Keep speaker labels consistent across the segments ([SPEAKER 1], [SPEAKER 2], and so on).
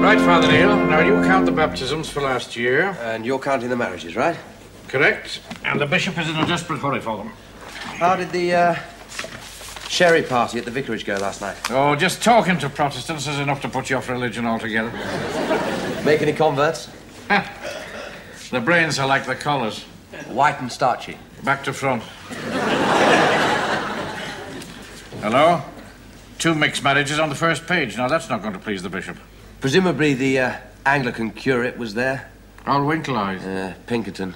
[SPEAKER 1] Right, Father Neil. Now, you count the baptisms for last year.
[SPEAKER 2] And you're counting the marriages, right?
[SPEAKER 1] Correct. And the bishop is in a desperate hurry for them.
[SPEAKER 2] How did the sherry party at the vicarage go last night?
[SPEAKER 1] Oh, just talking to Protestants is enough to put you off religion altogether.
[SPEAKER 2] Make any converts?
[SPEAKER 1] The brains are like the collars.
[SPEAKER 2] White and starchy.
[SPEAKER 1] Back to front. Hello? 2 mixed marriages on the first page. Now, that's not going to please the bishop.
[SPEAKER 2] Presumably the Anglican curate was there.
[SPEAKER 1] Old Winkle Eyes.
[SPEAKER 2] Pinkerton.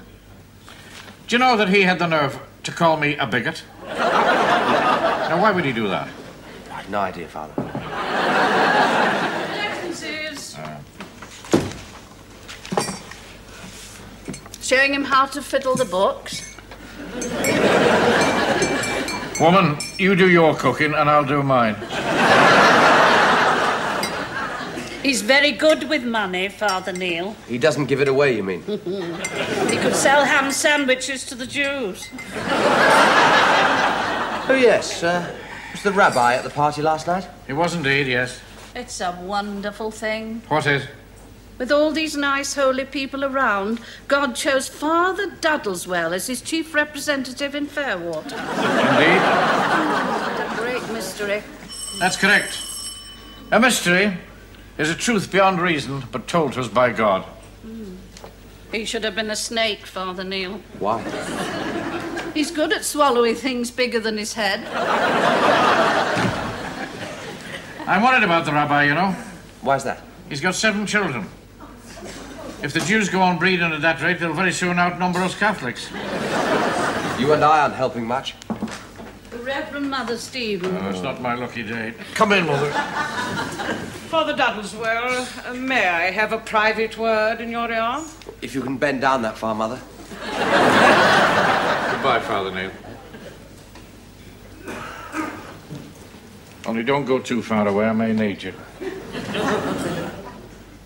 [SPEAKER 1] Do you know that he had the nerve to call me a bigot? Now, why would he do that?
[SPEAKER 2] I've no idea, Father.
[SPEAKER 3] Excellencies. Showing him how to fiddle the books.
[SPEAKER 1] Woman, you do your cooking and I'll do mine.
[SPEAKER 3] He's very good with money, Father Neil.
[SPEAKER 2] He doesn't give it away, you mean?
[SPEAKER 3] He could sell ham sandwiches to the Jews.
[SPEAKER 2] Oh, yes. Was the rabbi at the party last night?
[SPEAKER 1] He was indeed, yes.
[SPEAKER 3] It's a wonderful thing.
[SPEAKER 1] What is?
[SPEAKER 3] With all these nice holy people around, God chose Father Duddleswell as his chief representative in Fairwater.
[SPEAKER 1] Indeed.
[SPEAKER 3] What a great mystery.
[SPEAKER 1] That's correct. A mystery is a truth beyond reason, but told to us by God.
[SPEAKER 3] He should have been a snake, Father Neil.
[SPEAKER 2] Why?
[SPEAKER 3] He's good at swallowing things bigger than his head.
[SPEAKER 1] I'm worried about the rabbi, you know.
[SPEAKER 2] Why's that?
[SPEAKER 1] He's got 7 children. If the Jews go on breeding at that rate, they'll very soon outnumber us Catholics.
[SPEAKER 2] You and I aren't helping much.
[SPEAKER 3] The Reverend Mother Stephen.
[SPEAKER 1] Oh, it's not my lucky day. Come in, Mother.
[SPEAKER 4] Father Duddleswell, may I have a private word in your ear?
[SPEAKER 2] If you can bend down that far, Mother.
[SPEAKER 1] Goodbye, Father Neil. Only don't go too far away, I may need you.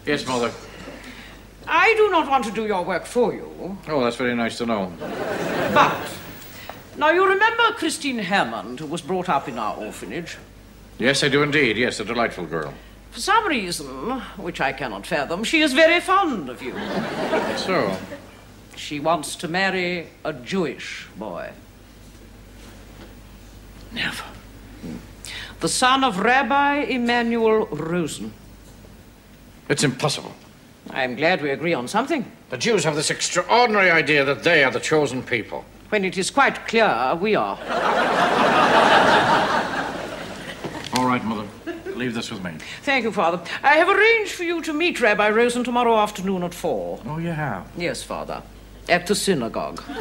[SPEAKER 1] Yes, Mother.
[SPEAKER 4] I do not want to do your work for you.
[SPEAKER 1] Oh, that's very nice to know.
[SPEAKER 4] But, now you remember Christine Hammond, who was brought up in our orphanage?
[SPEAKER 1] Yes, I do indeed. Yes, a delightful girl.
[SPEAKER 4] For some reason, which I cannot fathom, she is very fond of you.
[SPEAKER 1] So?
[SPEAKER 4] She wants to marry a Jewish boy.
[SPEAKER 1] Never.
[SPEAKER 4] The son of Rabbi Emanuel Rosen.
[SPEAKER 1] It's impossible.
[SPEAKER 4] I'm glad we agree on something.
[SPEAKER 1] The Jews have this extraordinary idea that they are the chosen people.
[SPEAKER 4] When it is quite clear we are.
[SPEAKER 1] All right, Mother. Leave this with me.
[SPEAKER 4] Thank you, Father. I have arranged for you to meet Rabbi Rosen tomorrow afternoon at 4.
[SPEAKER 1] Oh, you have?
[SPEAKER 4] Yes, Father. At the synagogue.
[SPEAKER 5] So,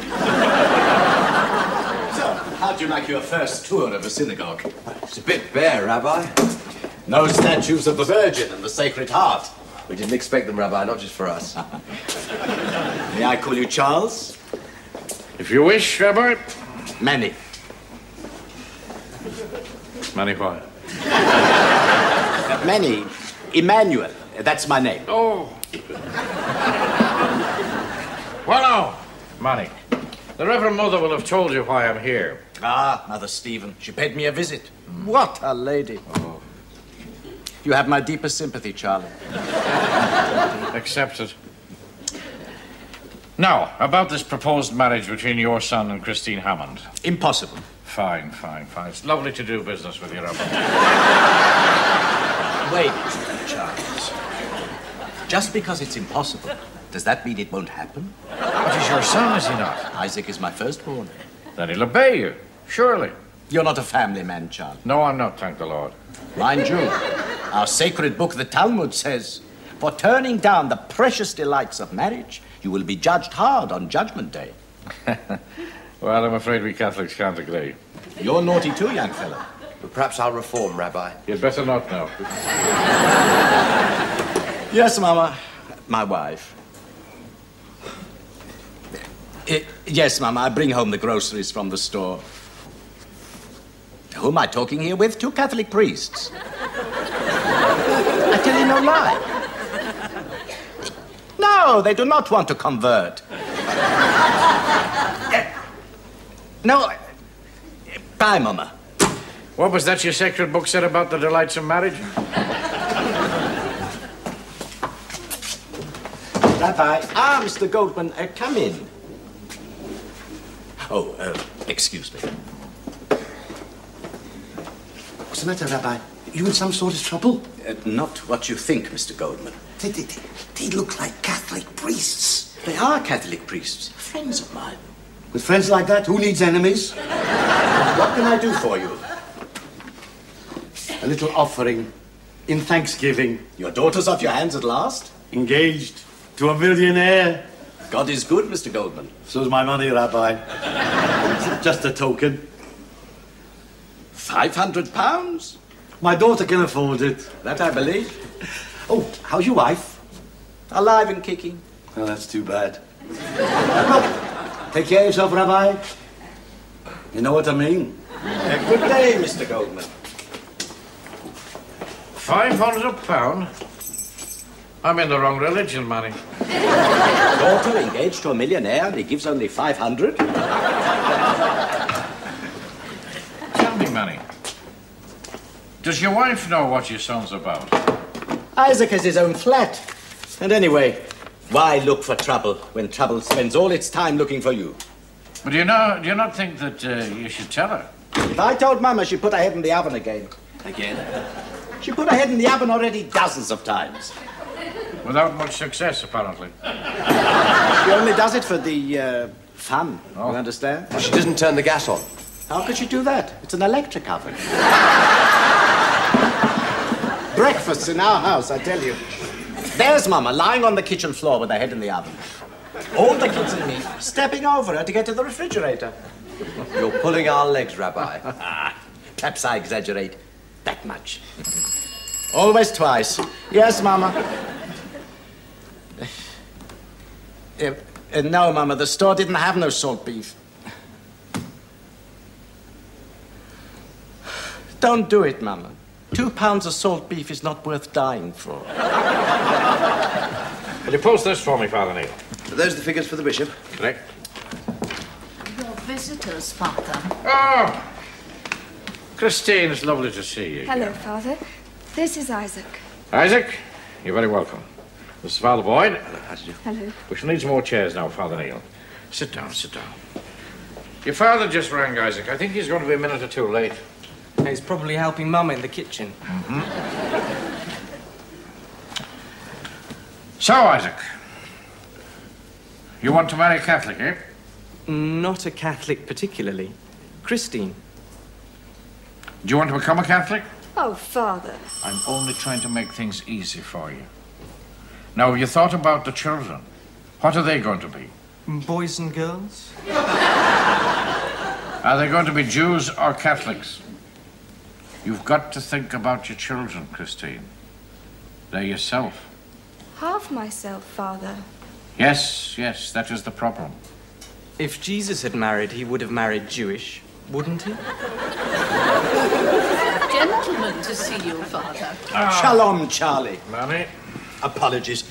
[SPEAKER 5] how do you like your first tour of a synagogue?
[SPEAKER 2] It's a bit bare, Rabbi.
[SPEAKER 5] No statues of the Virgin and the Sacred Heart.
[SPEAKER 2] We didn't expect them, Rabbi, not just for us.
[SPEAKER 5] May I call you Charles?
[SPEAKER 1] If you wish, Rabbi.
[SPEAKER 5] Manny.
[SPEAKER 1] Manny what?
[SPEAKER 5] Manny. Emmanuel. That's my name.
[SPEAKER 1] Oh. Well, now, Manny, the Reverend Mother will have told you why I'm here.
[SPEAKER 5] Ah, Mother Stephen. She paid me a visit. What a lady.
[SPEAKER 1] Oh.
[SPEAKER 5] You have my deepest sympathy, Charlie.
[SPEAKER 1] Accepted. Now, about this proposed marriage between your son and Christine Hammond.
[SPEAKER 5] Impossible.
[SPEAKER 1] Fine. It's lovely to do business with you, Rabbi.
[SPEAKER 5] Wait, Charles. Just because it's impossible, does that mean it won't happen?
[SPEAKER 1] But he's your son, is he not?
[SPEAKER 5] Isaac is my firstborn.
[SPEAKER 1] Then he'll obey you, surely.
[SPEAKER 5] You're not a family man, Charlie.
[SPEAKER 1] No, I'm not, thank the Lord.
[SPEAKER 5] Mind you, our sacred book, the Talmud, says, for turning down the precious delights of marriage, you will be judged hard on Judgment Day.
[SPEAKER 1] Well, I'm afraid we Catholics can't agree.
[SPEAKER 5] You're naughty too, young fella.
[SPEAKER 2] But perhaps I'll reform, Rabbi.
[SPEAKER 1] You'd better not now.
[SPEAKER 5] Yes, Mama. My wife. Yes, Mama, I bring home the groceries from the store. Who am I talking here with? 2 Catholic priests. I tell you no lie. No, they do not want to convert. No. Bye, Mama.
[SPEAKER 1] What was that your sacred book said about the delights of marriage?
[SPEAKER 5] Rabbi. Ah, Mr. Goldman, come in. Oh, excuse me.
[SPEAKER 6] What's the matter, Rabbi? You in some sort of trouble?
[SPEAKER 5] Not what you think, Mr. Goldman.
[SPEAKER 6] They look like Catholic priests.
[SPEAKER 5] They are Catholic priests, friends of mine.
[SPEAKER 6] With friends like that, who needs enemies?
[SPEAKER 5] What can I do for you?
[SPEAKER 6] A little offering in thanksgiving.
[SPEAKER 5] Your daughter's off your hands at last?
[SPEAKER 6] Engaged to a millionaire.
[SPEAKER 5] God is good, Mr. Goldman.
[SPEAKER 6] So's my money, Rabbi. Just a token.
[SPEAKER 5] £500?
[SPEAKER 6] My daughter can afford it.
[SPEAKER 5] That I believe.
[SPEAKER 6] Oh, how's your wife?
[SPEAKER 5] Alive and kicking.
[SPEAKER 6] Oh, that's too bad. Take care of yourself, Rabbi. You know what I mean?
[SPEAKER 5] Good day, Mr. Goldman.
[SPEAKER 1] £500? I'm in the wrong religion, Manny.
[SPEAKER 5] Daughter engaged to a millionaire and he gives only 500?
[SPEAKER 1] Tell me, Manny, does your wife know what your son's about?
[SPEAKER 5] Isaac has his own flat. And anyway, why look for trouble when trouble spends all its time looking for you?
[SPEAKER 1] But do you not think that you should tell her?
[SPEAKER 5] If I told Mama, she'd put her head in the oven again.
[SPEAKER 6] Again?
[SPEAKER 5] She put her head in the oven already dozens of times.
[SPEAKER 1] Without much success, apparently.
[SPEAKER 5] She only does it for the fun, you understand?
[SPEAKER 2] She doesn't turn the gas on.
[SPEAKER 5] How could she do that? It's an electric oven. Breakfasts in our house, I tell you. There's Mama lying on the kitchen floor with her head in the oven. All the kids and me stepping over her to get to the refrigerator.
[SPEAKER 2] You're pulling our legs, Rabbi.
[SPEAKER 5] Perhaps I exaggerate that much. Always twice. Yes, Mama. No, Mama, the store didn't have no salt beef. Don't do it, Mama. 2 pounds of salt beef is not worth dying for.
[SPEAKER 1] Will you post this for me, Father Neil?
[SPEAKER 2] Are those the figures for the bishop?
[SPEAKER 1] Correct.
[SPEAKER 3] Your visitors, Father.
[SPEAKER 1] Oh! Christine, it's lovely to see you.
[SPEAKER 7] Hello, Father. This is Isaac.
[SPEAKER 1] Isaac, you're very welcome. This is Father Boyd.
[SPEAKER 2] How did you?
[SPEAKER 7] Hello.
[SPEAKER 1] We shall need some more chairs now, Father Neil. Sit down, sit down. Your father just rang, Isaac. I think he's going to be a minute or two late.
[SPEAKER 8] He's probably helping Mum in the kitchen.
[SPEAKER 1] Mm-hmm. So, Isaac, you want to marry a Catholic, eh?
[SPEAKER 8] Not a Catholic particularly. Christine.
[SPEAKER 1] Do you want to become a Catholic?
[SPEAKER 7] Oh, Father.
[SPEAKER 1] I'm only trying to make things easy for you. Now, have you thought about the children? What are they going to be?
[SPEAKER 8] Boys and girls?
[SPEAKER 1] Are they going to be Jews or Catholics? You've got to think about your children, Christine. They're yourself.
[SPEAKER 7] Half myself, Father.
[SPEAKER 1] Yes, yes, that is the problem.
[SPEAKER 8] If Jesus had married, he would have married Jewish, wouldn't he?
[SPEAKER 3] Gentlemen to see you, Father.
[SPEAKER 5] Shalom, Charlie.
[SPEAKER 1] Manny?
[SPEAKER 5] Apologies.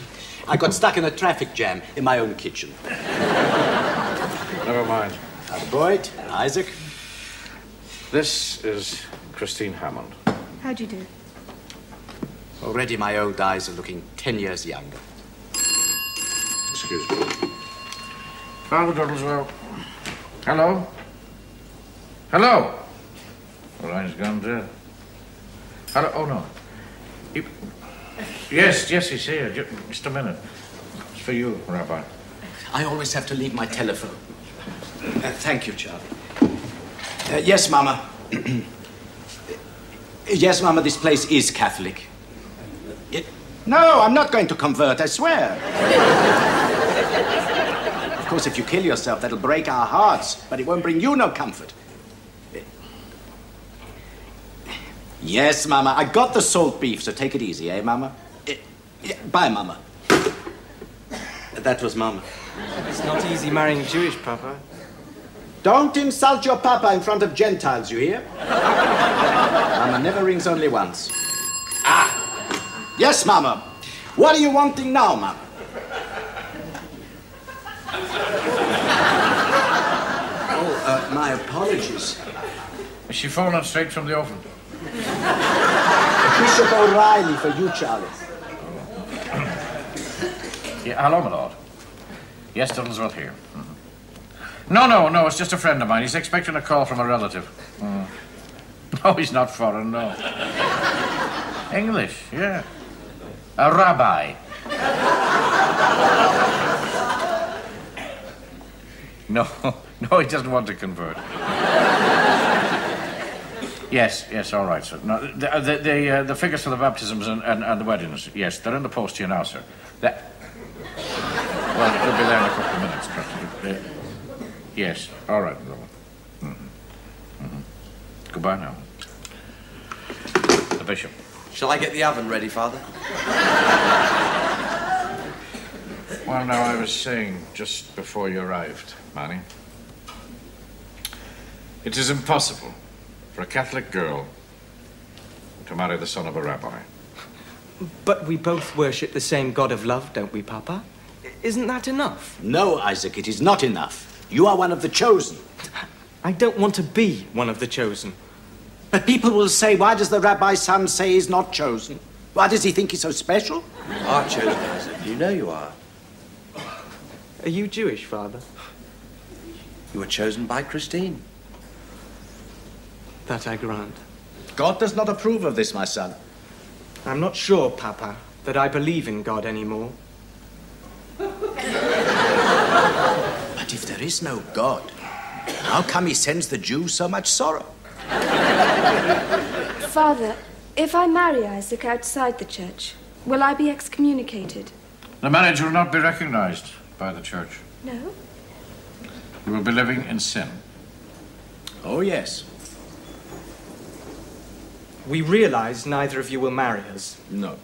[SPEAKER 5] I got stuck in a traffic jam in my own kitchen.
[SPEAKER 1] Never mind.
[SPEAKER 5] Father Boyd, Isaac.
[SPEAKER 1] This is Christine Hammond.
[SPEAKER 7] How'd you do?
[SPEAKER 5] Already my old eyes are looking 10 years younger.
[SPEAKER 1] Excuse me. Father Dudleswell. Hello? Hello? The line's gone dead. Hello? Oh, no. Yes, he's here. Just a minute. It's for you, Rabbi.
[SPEAKER 5] I always have to leave my telephone. Thank you, Charlie. Yes, Mama. Yes, Mama, this place is Catholic. No, I'm not going to convert, I swear. Of course, if you kill yourself, that'll break our hearts, but it won't bring you no comfort. Yes, Mama. I got the salt beef, so take it easy, eh, Mama? Bye, Mama.
[SPEAKER 6] That was Mama.
[SPEAKER 8] It's not easy marrying Jewish, Papa.
[SPEAKER 5] Don't insult your Papa in front of Gentiles, you hear? Mama never rings only once. Ah! Yes, Mama. What are you wanting now, Mama? Oh, my apologies.
[SPEAKER 1] Is she fallen straight from the oven?
[SPEAKER 5] Bishop O'Reilly for you, Charlie.
[SPEAKER 1] Yeah, hello, my lord. Yes, Duddlesworth here. No, it's just a friend of mine. He's expecting a call from a relative. No, he's not foreign, no. English, yeah. A rabbi. No, he doesn't want to convert. Yes, all right, sir. No, the figures for the baptisms and the weddings, yes, they're in the post to you now, sir. Well, it'll be there in a couple of minutes, perhaps. Yes, all right, brother. Goodbye now. The bishop.
[SPEAKER 2] Shall I get the oven ready, Father?
[SPEAKER 1] Well, now, I was saying just before you arrived, Manny, it is impossible for a Catholic girl to marry the son of a rabbi.
[SPEAKER 8] But we both worship the same God of love, don't we, Papa? Isn't that enough?
[SPEAKER 5] No, Isaac, it is not enough. You are one of the chosen.
[SPEAKER 8] I don't want to be one of the chosen.
[SPEAKER 5] But people will say, why does the rabbi's son say he's not chosen? Why does he think he's so special?
[SPEAKER 2] You are chosen, Isaac. You know you are.
[SPEAKER 8] Are you Jewish, Father?
[SPEAKER 2] You were chosen by Christine.
[SPEAKER 8] That I grant.
[SPEAKER 5] God does not approve of this, my son.
[SPEAKER 8] I'm not sure, Papa, that I believe in God anymore.
[SPEAKER 5] But if there is no God, how come he sends the Jews so much sorrow?
[SPEAKER 7] Father, if I marry Isaac outside the church, will I be excommunicated?
[SPEAKER 1] The marriage will not be recognized by the church.
[SPEAKER 7] No?
[SPEAKER 1] You will be living in sin.
[SPEAKER 5] Oh, yes.
[SPEAKER 8] We realize neither of you will marry us.
[SPEAKER 5] No.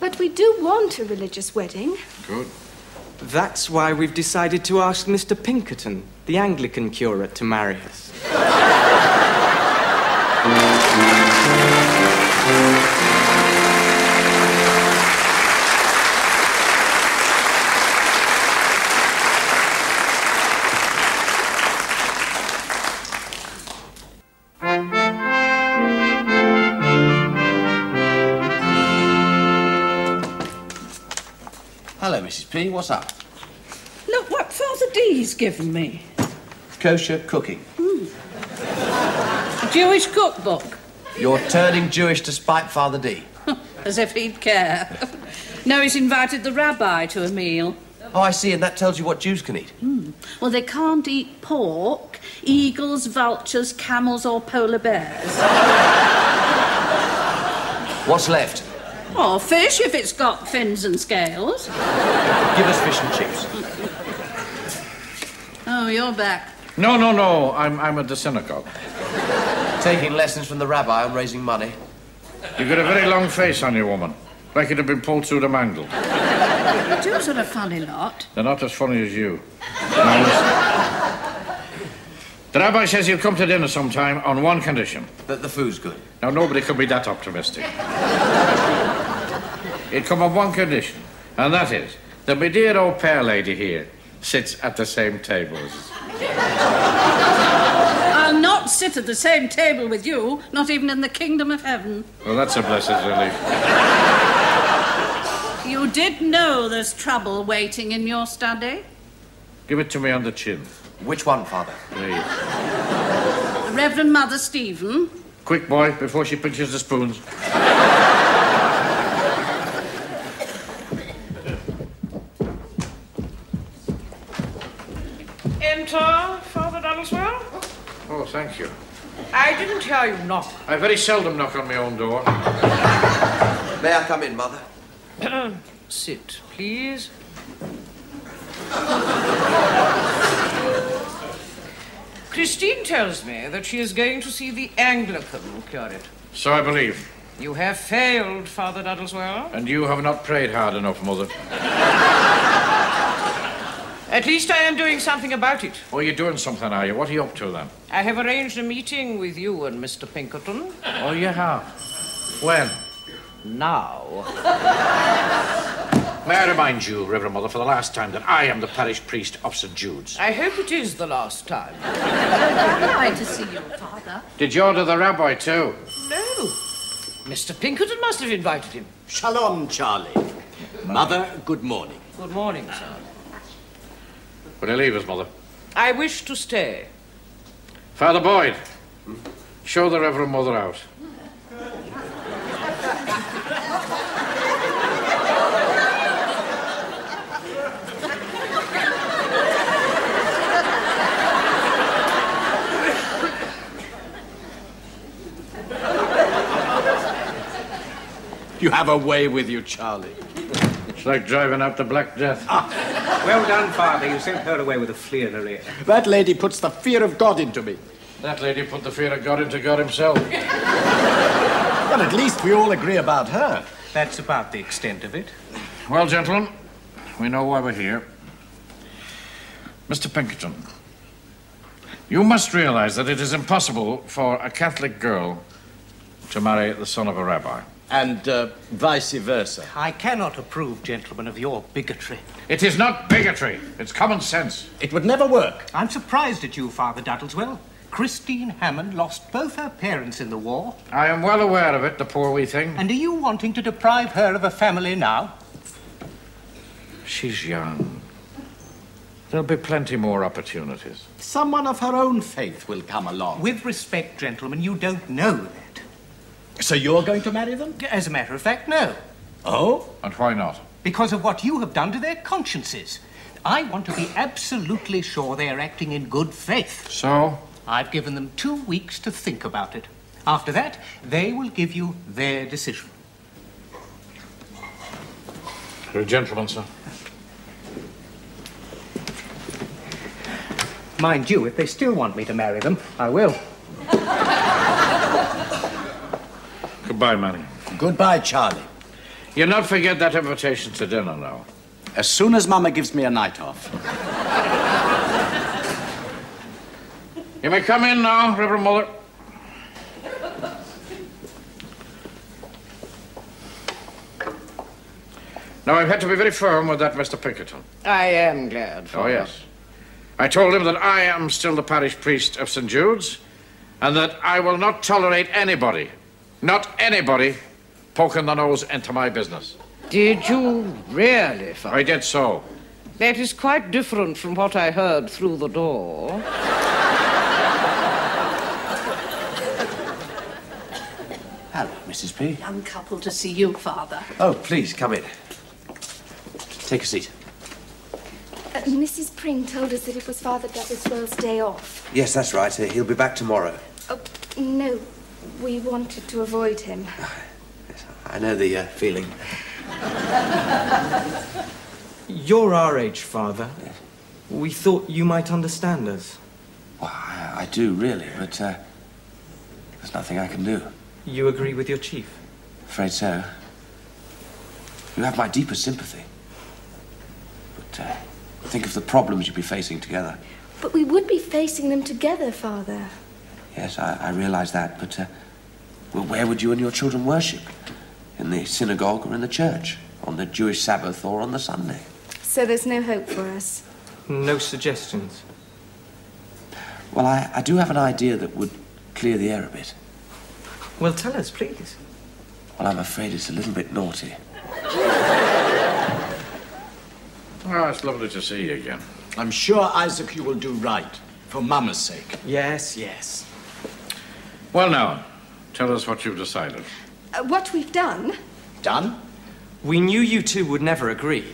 [SPEAKER 7] But we do want a religious wedding.
[SPEAKER 1] Good.
[SPEAKER 8] That's why we've decided to ask Mr. Pinkerton, the Anglican curate, to marry us.
[SPEAKER 2] Hello, Mrs. P. What's up?
[SPEAKER 3] Look what Father D's given me.
[SPEAKER 2] Kosher cooking.
[SPEAKER 3] A Jewish cookbook.
[SPEAKER 2] You're turning Jewish to spite Father D.
[SPEAKER 3] As if he'd care. No, he's invited the rabbi to a meal.
[SPEAKER 2] Oh, I see, and that tells you what Jews can eat.
[SPEAKER 3] Well, they can't eat pork, eagles, vultures, camels or polar bears.
[SPEAKER 2] What's left?
[SPEAKER 3] Oh, fish if it's got fins and scales.
[SPEAKER 2] Give us fish and chips.
[SPEAKER 3] Oh, you're back.
[SPEAKER 1] No. I'm at the synagogue.
[SPEAKER 2] Taking lessons from the rabbi on raising money.
[SPEAKER 1] You've got a very long face on you, woman. Like it had been pulled through the mangle.
[SPEAKER 3] The Jews are a funny lot.
[SPEAKER 1] They're not as funny as you. Now, listen. The rabbi says he'll come to dinner sometime on one condition.
[SPEAKER 2] That the food's good.
[SPEAKER 1] Now, nobody could be that optimistic. He'll come on one condition, and that is that my dear old pear lady here sits at the same table as us.
[SPEAKER 3] I'll not sit at the same table with you, not even in the kingdom of heaven.
[SPEAKER 1] Well, that's a blessed relief.
[SPEAKER 3] You did know there's trouble waiting in your study?
[SPEAKER 1] Give it to me on the chin,
[SPEAKER 2] Which one, Father?
[SPEAKER 1] please.
[SPEAKER 3] The Reverend Mother Stephen.
[SPEAKER 1] Quick, boy, before she pinches the spoons.
[SPEAKER 4] Enter, Father Duddlesworth.
[SPEAKER 1] Oh, thank you.
[SPEAKER 4] I didn't hear you knock.
[SPEAKER 1] I very seldom knock on my own door.
[SPEAKER 2] May I come in, Mother?
[SPEAKER 4] Sit, please. Christine tells me that she is going to see the Anglican curate.
[SPEAKER 1] So I believe.
[SPEAKER 4] You have failed, Father Duddleswell.
[SPEAKER 1] And you have not prayed hard enough, Mother.
[SPEAKER 4] At least I am doing something about it.
[SPEAKER 1] Oh, you're doing something, are you? What are you up to, then?
[SPEAKER 4] I have arranged a meeting with you and Mr. Pinkerton.
[SPEAKER 1] Oh, you have? When?
[SPEAKER 4] Now.
[SPEAKER 1] May I remind you, Reverend Mother, for the last time, that I am the parish priest of St. Jude's.
[SPEAKER 4] I hope it is the last time.
[SPEAKER 3] Glad to see you, Father.
[SPEAKER 1] Did you order the rabbi, too?
[SPEAKER 4] No. Mr. Pinkerton must have invited him.
[SPEAKER 5] Shalom, Charlie. Mother, good morning.
[SPEAKER 4] Good morning, sir.
[SPEAKER 1] Will you leave us, Mother?
[SPEAKER 4] I wish to stay.
[SPEAKER 1] Father Boyd, show the Reverend Mother out.
[SPEAKER 5] You have a way with you, Charlie.
[SPEAKER 1] It's like driving out the Black Death.
[SPEAKER 9] Well done, Father. You sent her away with a flea in her ear.
[SPEAKER 5] That lady puts the fear of God into me.
[SPEAKER 1] That lady put the fear of God into God himself.
[SPEAKER 5] Well, at least we all agree about her.
[SPEAKER 9] That's about the extent of it.
[SPEAKER 1] Well, gentlemen, we know why we're here. Mr. Pinkerton, you must realize that it is impossible for a Catholic girl to marry the son of a rabbi.
[SPEAKER 5] And vice versa.
[SPEAKER 9] I cannot approve, gentlemen, of your bigotry.
[SPEAKER 1] It is not bigotry. It's common sense.
[SPEAKER 5] It would never work.
[SPEAKER 9] I'm surprised at you, Father Duddleswell. Christine Hammond lost both her parents in the war.
[SPEAKER 1] I am well aware of it, the poor wee thing.
[SPEAKER 9] And are you wanting to deprive her of a family now?
[SPEAKER 1] She's young. There'll be plenty more opportunities.
[SPEAKER 5] Someone of her own faith will come along.
[SPEAKER 9] With respect, gentlemen, you don't know that.
[SPEAKER 5] So you're going to marry them?
[SPEAKER 9] As a matter of fact, no.
[SPEAKER 5] Oh?
[SPEAKER 1] And why not?
[SPEAKER 9] Because of what you have done to their consciences. I want to be absolutely sure they are acting in good faith.
[SPEAKER 1] So?
[SPEAKER 9] I've given them 2 weeks to think about it. After that, they will give you their decision.
[SPEAKER 1] You're a gentleman, sir.
[SPEAKER 9] Mind you, if they still want me to marry them, I will.
[SPEAKER 1] Goodbye, Manny.
[SPEAKER 5] Goodbye, Charlie.
[SPEAKER 1] You'll not forget that invitation to dinner now.
[SPEAKER 5] As soon as Mama gives me a night off.
[SPEAKER 1] You may come in now, Reverend Mother. Now, I've had to be very firm with that Mr. Pinkerton.
[SPEAKER 4] I am glad, Father.
[SPEAKER 1] Oh, yes. I told him that I am still the parish priest of St. Jude's and that I will not tolerate anybody, not anybody, poking the nose into my business.
[SPEAKER 4] Did you really, Father?
[SPEAKER 1] I did so.
[SPEAKER 4] That is quite different from what I heard through the door.
[SPEAKER 2] Hello, Mrs. P.
[SPEAKER 3] Young couple to see you, Father.
[SPEAKER 2] Oh, please, come in. Take a seat.
[SPEAKER 7] Mrs. Pring told us that it was Father Duddleswell's day off.
[SPEAKER 2] Yes, that's right. He'll be back tomorrow.
[SPEAKER 7] Oh, no. We wanted to avoid him.
[SPEAKER 2] Yes, I know the feeling.
[SPEAKER 8] You're our age, Father. We thought you might understand us.
[SPEAKER 2] Well, I do, really, but there's nothing I can do.
[SPEAKER 8] You agree with your chief?
[SPEAKER 2] Afraid so. You have my deepest sympathy. But think of the problems you'd be facing together.
[SPEAKER 7] But we would be facing them together, Father.
[SPEAKER 2] Yes, I realise that, but well, where would you and your children worship? In the synagogue or in the church? On the Jewish Sabbath or on the Sunday?
[SPEAKER 7] So there's no hope for us?
[SPEAKER 8] No suggestions?
[SPEAKER 2] Well, I do have an idea that would clear the air a bit.
[SPEAKER 8] Well, tell us, please.
[SPEAKER 2] Well, I'm afraid it's a little bit naughty.
[SPEAKER 1] Oh, it's lovely to see you again.
[SPEAKER 5] I'm sure, Isaac, you will do right. For Mama's sake.
[SPEAKER 8] Yes, yes.
[SPEAKER 1] Well, now, tell us what you've decided.
[SPEAKER 7] What we've done?
[SPEAKER 5] Done?
[SPEAKER 8] We knew you two would never agree.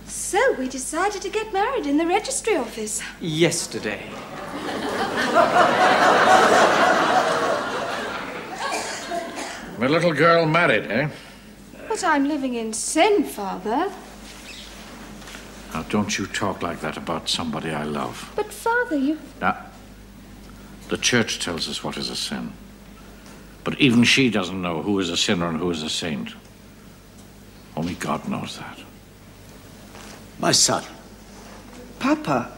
[SPEAKER 7] So we decided to get married in the registry office.
[SPEAKER 8] Yesterday.
[SPEAKER 1] My little girl married, eh?
[SPEAKER 7] But I'm living in sin, Father.
[SPEAKER 1] Now, don't you talk like that about somebody I love.
[SPEAKER 7] But, Father, you...
[SPEAKER 1] Now, The church tells us what is a sin. But even she doesn't know who is a sinner and who is a saint. Only God knows that.
[SPEAKER 5] My son,
[SPEAKER 8] Papa,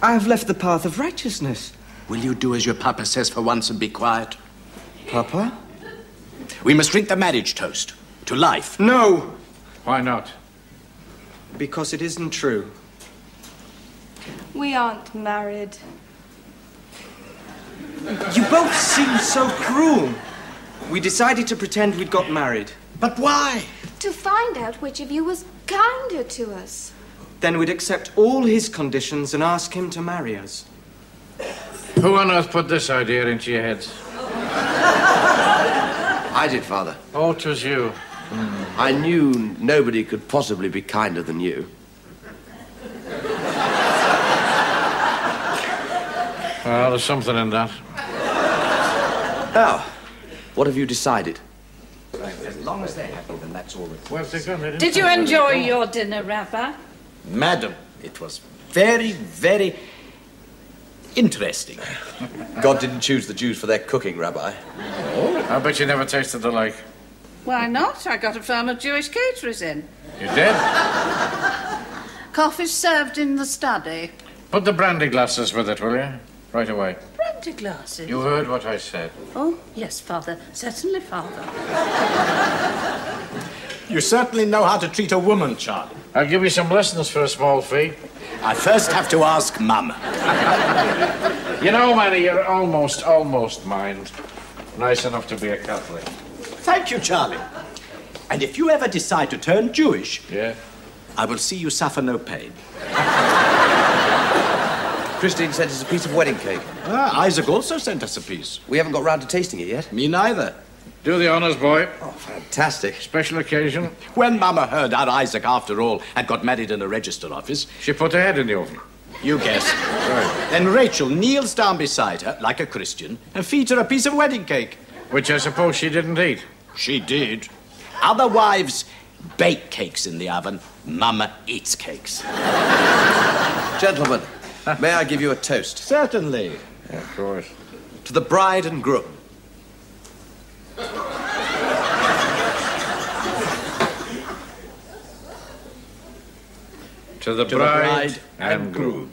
[SPEAKER 8] I have left the path of righteousness.
[SPEAKER 5] will you do as your papa says for once and be quiet?
[SPEAKER 8] Papa?
[SPEAKER 5] We must drink the marriage toast to life.
[SPEAKER 8] No!
[SPEAKER 1] Why not?
[SPEAKER 8] Because it isn't true.
[SPEAKER 7] We aren't married.
[SPEAKER 8] You both seem so cruel. We decided to pretend we'd got married.
[SPEAKER 5] But why?
[SPEAKER 7] To find out which of you was kinder to us.
[SPEAKER 8] Then we'd accept all his conditions and ask him to marry us.
[SPEAKER 1] Who on earth put this idea into your heads?
[SPEAKER 2] I did, Father.
[SPEAKER 1] Oh, 'twas you.
[SPEAKER 2] I knew nobody could possibly be kinder than you.
[SPEAKER 1] Well, there's something in that.
[SPEAKER 2] Now, what have you decided?
[SPEAKER 5] As long as they're happy, then that's all that...
[SPEAKER 1] Where's they gone? They didn't
[SPEAKER 3] Did you
[SPEAKER 1] tell me.
[SPEAKER 3] enjoy your dinner, Rabbi?
[SPEAKER 5] Madam, it was very, very interesting.
[SPEAKER 2] God didn't choose the Jews for their cooking, Rabbi.
[SPEAKER 1] I bet you never tasted the like.
[SPEAKER 3] Why not? I got a firm of Jewish caterers in.
[SPEAKER 1] You did?
[SPEAKER 3] Coffee's served in the study.
[SPEAKER 1] Put the brandy glasses with it, will you? Right away.
[SPEAKER 3] Brandy glasses.
[SPEAKER 1] You heard what I said.
[SPEAKER 3] Oh, yes, Father. Certainly, Father.
[SPEAKER 5] You certainly know how to treat a woman, Charlie.
[SPEAKER 1] I'll give you some lessons for a small fee.
[SPEAKER 5] I first have to ask Mum.
[SPEAKER 1] You know, Manny, you're almost mind. Nice enough to be a Catholic.
[SPEAKER 5] Thank you, Charlie. And if you ever decide to turn Jewish,
[SPEAKER 1] Yeah?
[SPEAKER 5] I will see you suffer no pain.
[SPEAKER 2] Christine sent us a piece of wedding cake.
[SPEAKER 5] Isaac also sent us a piece.
[SPEAKER 2] We haven't got round to tasting it yet.
[SPEAKER 5] Me neither.
[SPEAKER 1] Do the honors, boy.
[SPEAKER 2] Oh, fantastic.
[SPEAKER 1] Special occasion.
[SPEAKER 5] When Mama heard our Isaac, after all, had got married in a register office,
[SPEAKER 1] She put her head in the oven.
[SPEAKER 5] you guessed.
[SPEAKER 1] Right.
[SPEAKER 5] Then Rachel kneels down beside her, like a Christian, and feeds her a piece of wedding cake.
[SPEAKER 1] Which I suppose she didn't eat.
[SPEAKER 5] She did. Other wives bake cakes in the oven. Mama eats cakes.
[SPEAKER 2] Gentlemen, may I give you a toast?
[SPEAKER 5] Certainly.
[SPEAKER 1] Yeah, of course.
[SPEAKER 2] To the bride and groom.
[SPEAKER 1] To the bride and groom.